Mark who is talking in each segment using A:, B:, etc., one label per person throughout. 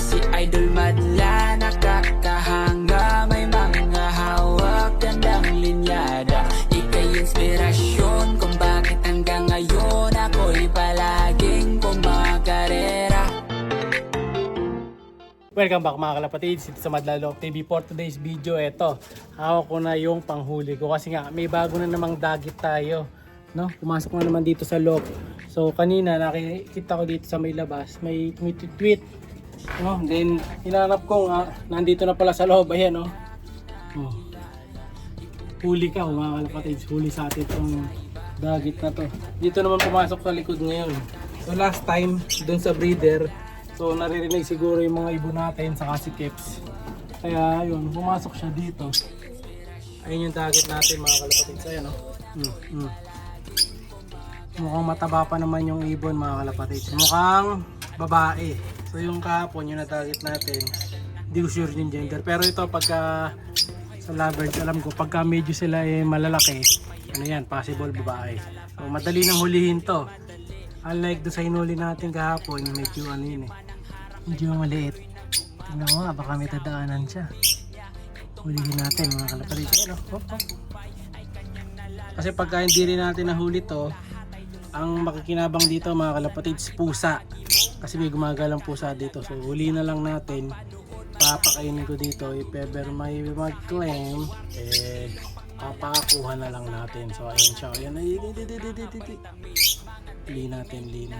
A: si Idol Madla, nakakahanga, may mga hawak, gandang linyada. Ika'y inspirasyon kung bakit hanggang ngayon ako'y palaging kumakarera.
B: Welcome back mga kalapatids, ito sa Madla Loob TV. For today's video, eto, hawak ko na yung panghuli ko kasi nga may bago na namang dagit tayo, no? Pumasok na naman dito sa loob. So kanina nakikita ko dito sa may labas, may tweet, no? Then hinanap ko nga, nandito na pala sa loob, ayan, no? Oh. Huli ka mga kalapatids, huli sa atin itong dagit na to. Dito naman pumasok sa likod ngayon. So last time, dun sa breeder, so naririnig siguro yung mga ibon natin sa si Keps. Kaya yun, pumasok siya dito. Ayun yung target natin mga kalapatids. Ayan, no? Mukhang mataba pa naman yung ibon mga kalapatids. Mukhang babae. So yung kahapon yung na-target natin, hindi ko sure yung gender. Pero ito pagka sa lovebirds, alam ko pagka medyo sila malalaki, ano yan, possible babae. So madali nang hulihin to. Unlike doon sa hinuli natin kahapon, medyo ano yun medyo maliit. Tingnan mo nga, baka may tadaanan siya. Hulihin natin mga kalapatids. Kasi pagka hindi rin natin nahuli to, ang makikinabang dito mga kalapatids, pusa. Kasi may gumagalang pusa dito. So huli na lang natin. Papakainin ko dito. If ever may mag-claim, papakuha na lang natin. So ayun siya. Ayan. Li natin.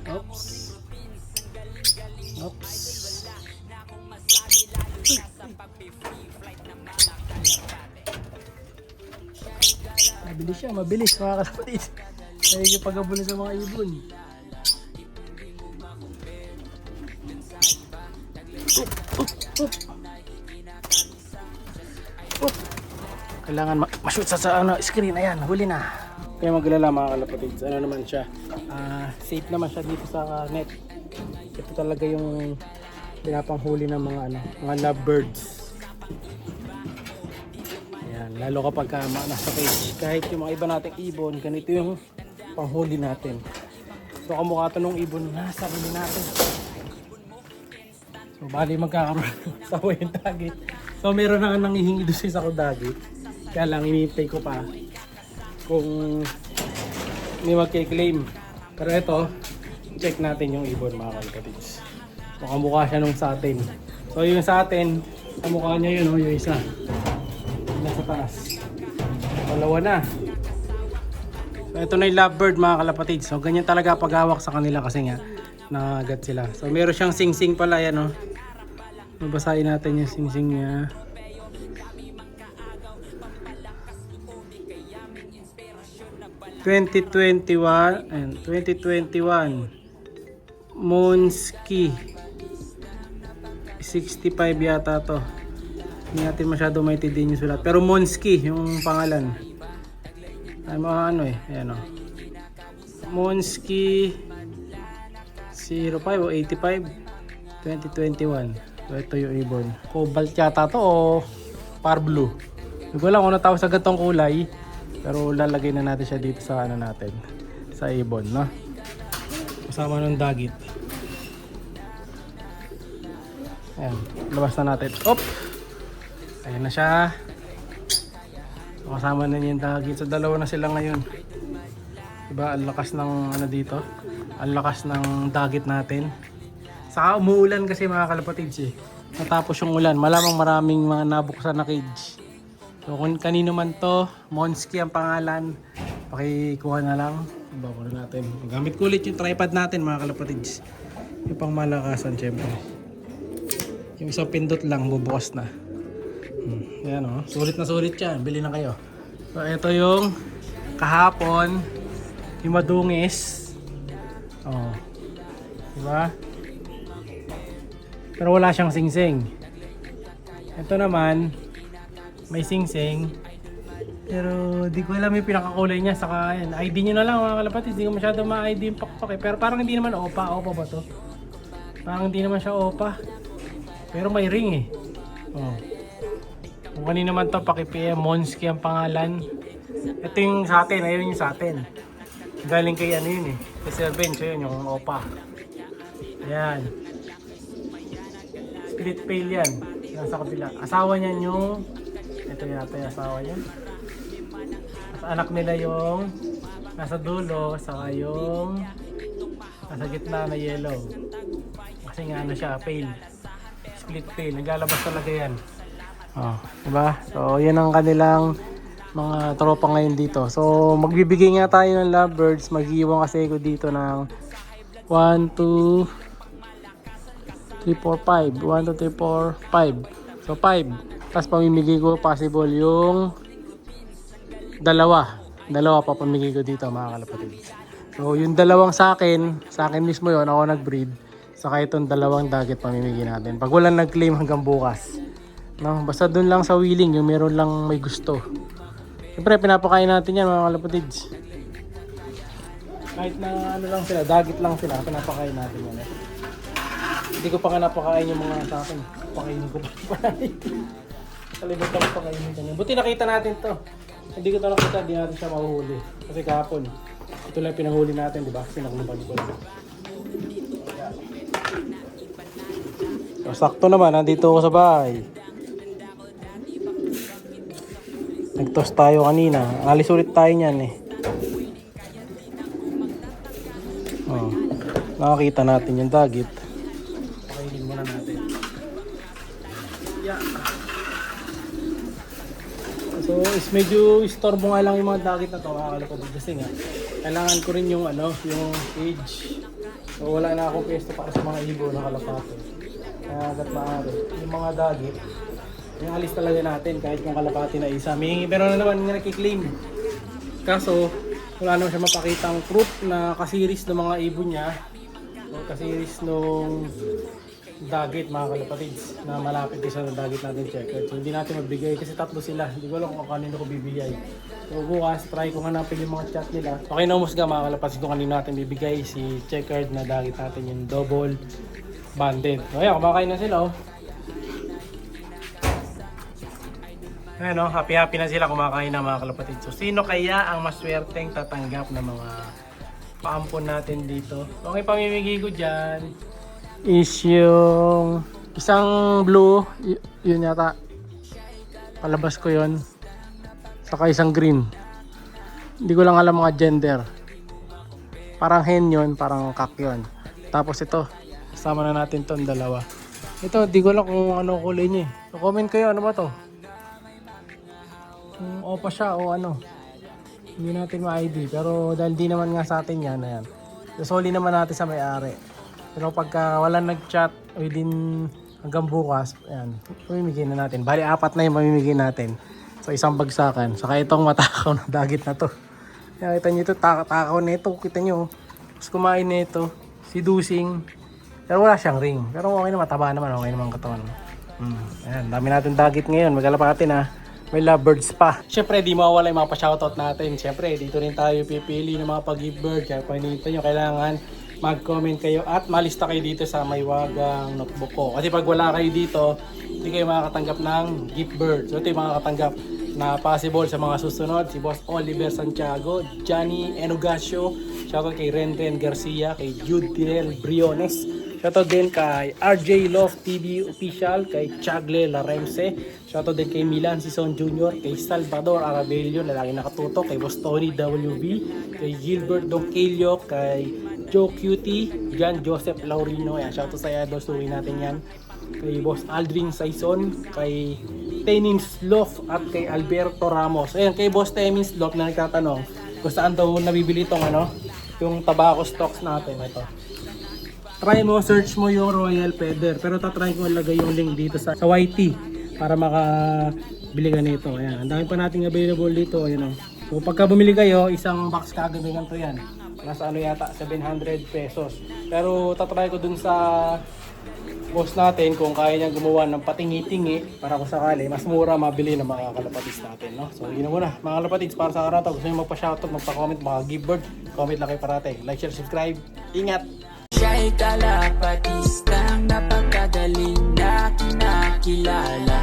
B: Oops. Mabilis mga kalapatids. Ay yung pagabulin sa mga ibon. Kailangan ma-shoot sa screen. Ayan, huli na. Kaya maglala mga kalapatids, ano naman siya, safe naman siya dito sa net. Ito talaga yung pinapanghuli ng mga lovebirds. Ayan, lalo kapag nasa cage. Kahit yung mga iba nating ibon, ganito yung panghuli natin. So kamukha ito nung ibon na sarili natin. So bali magkakaroon sa yung dagit. So meron na nangihingi doon sa dagit. Kaya lang hinihintay ko pa kung may magkiklaim. Pero ito, check natin yung ibon mga kalapatids. So kamukha siya nung sa atin. So yung sa atin, kamukha niya yun, yung isa nasa taas. Dalawa na. So ito na yung lovebird mga kalapatids. So ganyan talaga paghawak sa kanila kasi nga nakagat sila. So meron siyang sing-sing pala yan, no? Babasahin natin yung sing-sing niya. And 2021 Monsky 65 yata to. Hindi natin masyado maintindihan yung sulat, pero Monsky yung pangalan. Ay mga ayan o, Monsky 05 o 85 2021. So ito yung ibon, cobalt yata to o par blue. Hindi ko lang kung ano tawag sa gatong kulay. Pero lalagay na natin siya dito sa natin, sa ibon, no? Kasama ng dagit. Ayan, labas na natin. Op! Ayan na siya. Kasama na niya yung dagit. So dalawa na sila ngayon. Diba, ang lakas ng dito. Ang lakas ng dagit natin. Saka umuulan kasi mga kalapatids Natapos yung ulan. Malamang maraming mga nabuksan na cage. So kung kanino man to, Monsky ang pangalan, pakikuha na lang. Bako na natin. Gamit ko ulit yung tripod natin mga kalapatids. Yung pang malakasan syempre. Yung isang pindot lang, bubukas na. Ayan o, sulit na sulit yan. Bili na kayo. So ito yung kahapon, yung madungis. Oh. Diba? Pero wala siyang singsing. Ito naman, may singsing, pero di ko alam yung pinakakulay niya. Saka yan, ID nyo na lang mga kalapatids. Di ko masyado ma-ID yung pakpak pero parang hindi naman opa ba to? Parang hindi naman siya opa, pero may ring oh. Kung kanina naman to, paki-PM, Monsky ang pangalan. Ito yung sa atin, ayun yung sa atin. Galing kay yun kay Sir Ben, so yun yung opa. Ayan. split pail yan. Nasa kabila. Asawa niyan yung, ito yata yung asawa niya. At anak nila yung nasa dulo, saka yung nasa gitna na yellow. Kasi nga ano siya, pail. Split pail. Naglalabas talaga yan. Oh, diba? So, yun ang kanilang mga tropa ngayon dito. So, magbibigay nga tayo ng lovebirds. Mag-iwan kasi ko dito ng 1, 2, 3, 4, 5. 1, 2, 3, 4, 5. So, 5. Tapos pamimigay ko possible yung dalawa pa pamigay ko dito mga kalapatid. So, yung dalawang sa akin mismo yon, ako nag-breed. Saka itong dalawang dagit pamimigay natin. Pag walang nag-claim hanggang bukas. No, basta dun lang sa willing, yung meron lang may gusto. Siyempre, pinapakain natin yan mga kalapatids. Kahit na ano lang sila, dagit lang sila, pinapakain natin yan. Hindi ko pa nga napakain yung mga sa akin. Pakainin ko pa. Kalimutan ko pakainin ko. Buti nakita natin to. Hindi ko ito nakita, hindi natin siya mahuhuli. Kasi kahapon, ito lang pinahuli natin, di ba? Sinakluban ko lang. So, sakto naman, nandito ako sa bahay. Nag-toast tayo kanina. Alis ulit tayo niyan eh. Oh, nakakita natin yung dagit. Pakainin muna natin. Yeah. So, medyo istorbo nga lang yung mga dagit na ito. Makakalapad kasi nga. Kailangan ko rin yung ano, yung cage. So, wala na akong pesto para sa mga ibo na kalapate. Kaya agad maaari. Yung mga dagit, yung alis talaga natin kahit yung kalapati na isa. Pero na naman nga nakiklaim. Kaso, wala naman siya mapakitang proof na kasiris ng mga ibon niya. O kasiris nung dagit mga kalapatids na malapit isa ng dagit natin checker. So hindi natin magbigay kasi tatlo sila. Hindi ko alam kung kanino ko bibigay. So bukas, try ko hanapin yung mga chat nila. Okay na umusga mga kalapatids kung kanino natin bibigay. Si checkered na dagit natin yung double banded. So ayan, kumakain na sila oh. Ano, happy na sila kumakain na mga kalapatid. So, sino kaya ang maswerteng tatanggap ng mga paampon natin dito? Okay, pamimigay ko dyan is yung isang blue, yun yata. Palabas ko yun. Saka isang green. Hindi ko lang alam mga gender. Parang hen yun, parang kak yun. Tapos ito, kasama na natin tong dalawa. Ito, di ko lang kung ano kulay niya. So, comment kayo, ano ba to? Kung opa siya o ano, hindi natin ma-ID. Pero dahil di naman nga sa atin yan, ayan. Sasoli naman natin sa may-ari. Pero pagka walang nag-chat within hanggang bukas, ayan, pamimigay na natin. Bali, 4 na yung pamimigay natin. So, isang bagsakan. Saka itong matakaw na dagit na to. Kaya kita nyo ito, takaw na ito. Kita nyo, mas kumain na ito. Si Dusing. Pero wala siyang ring. Pero okay na, mataba naman. Okay naman katawan. Ayan, dami natin dagit ngayon. Magkalapati na. May lovebirds pa. Siyempre, di mawawala yung mga pa-shoutout natin. Siyempre, dito rin tayo pipili ng mga pag-give bird. Kaya kung hinihintay nyo, kailangan mag-comment kayo at malista kayo dito sa Maywagang notebook ko. Kasi pag wala kayo dito, hindi kayo makakatanggap ng gift bird. So, ito yung makakatanggap na possible sa mga susunod. Si Boss Oliver Santiago, Johnny Enogasio, shoutout kay Renren Garcia, kay Jude Tirel Briones, shoutout din kay RJ Love TV Official, kay Chagle Laremse, shoutout din kay Milan Sison Jr., kay Salvador Arabello na lagi nakatutok, kay Boss Tony WB, kay Gilbert Donquillo, kay Joe Cutie, John Joseph Laurino, yan, shoutout sa idol, suwi natin yan, kay Boss Aldrin Saison, kay Tenin Sloth at kay Alberto Ramos. Ayan, kay Boss Tenin Sloth na nagtatanong kung saan daw nabibili itong ano, yung tobacco stocks natin. Ito, try mo, search mo yung Royal Feather, pero tatry ko ilagay yung link dito sa YT para makabili ka nito. Ayan, ang dami pa nating available dito. Ayan, so pagka bumili kayo, isang box kagad ganito yan. Nasa ano yata, 700 pesos. Pero tatry ko dun sa boss natin kung kaya niyang gumawa ng patingi-tingi para kung sakali mas mura mabili ng mga kalapatids natin, no? So yun na muna mga kalapatids, para sa araw to. Gusto nyo magpa-shoutout, magpa-comment, mga give bird, comment lang kayo parate. Like, share, subscribe. Ingat!
A: Siya'y kalapatistang napakagaling na kinakilala.